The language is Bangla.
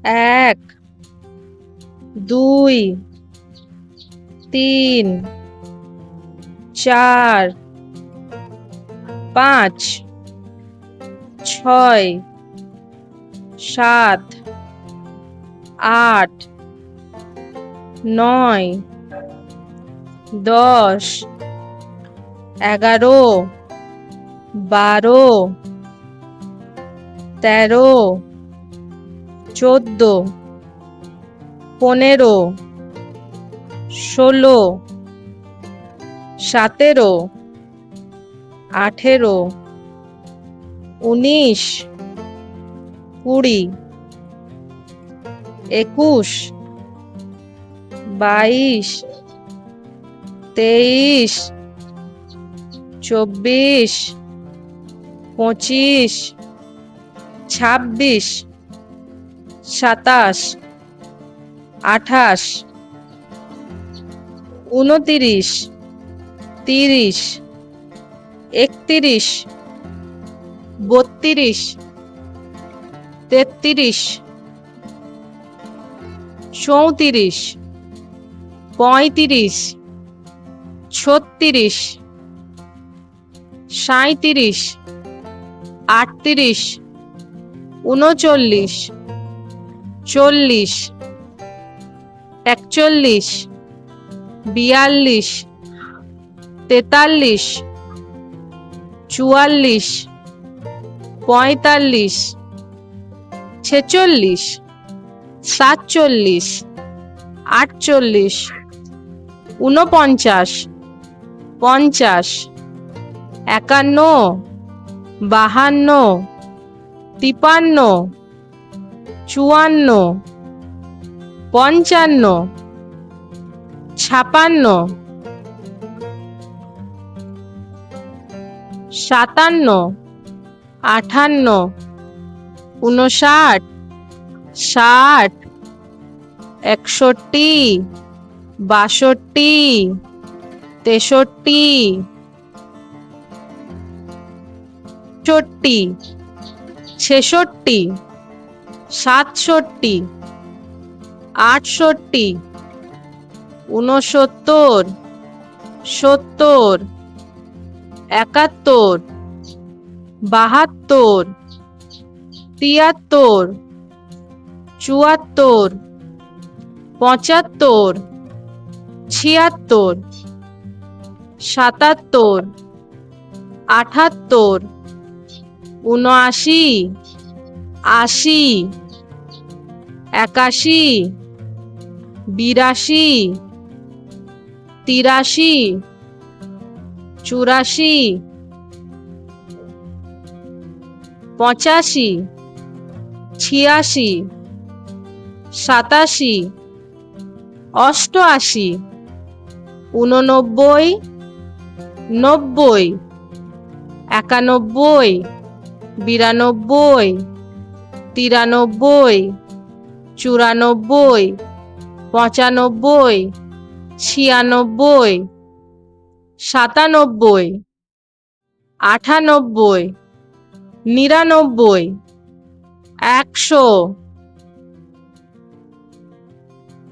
এক, দুই, তিন, চার, পাঁচ, ছয়, সাত, আট, নয়, 10, 11, 12, 13, 14, 15, 16, 17, 18, 19, 20, 21, 22, 23, 24, 25, 26, 27, 28, 29, 30, 31, 32, 33, 34, 35, 36, 37, 38, 39, 40, 41, 42, 43, 44, 45, 46, 47, 48, 49, 50, 51, 52, 53, 54, 55, 56, 57, 58, 59, 60, 61, 62, 63, 64, 66, 67, 68, 69, 70, 71, 72, 73, 74, 75, 76, 77, 78, 79, 80, 81, 82, 83, 84, 85, 86, 87, 88, 89, 90, 91, 92, 93, 94, 95, 96, 97, 98, 99, 100,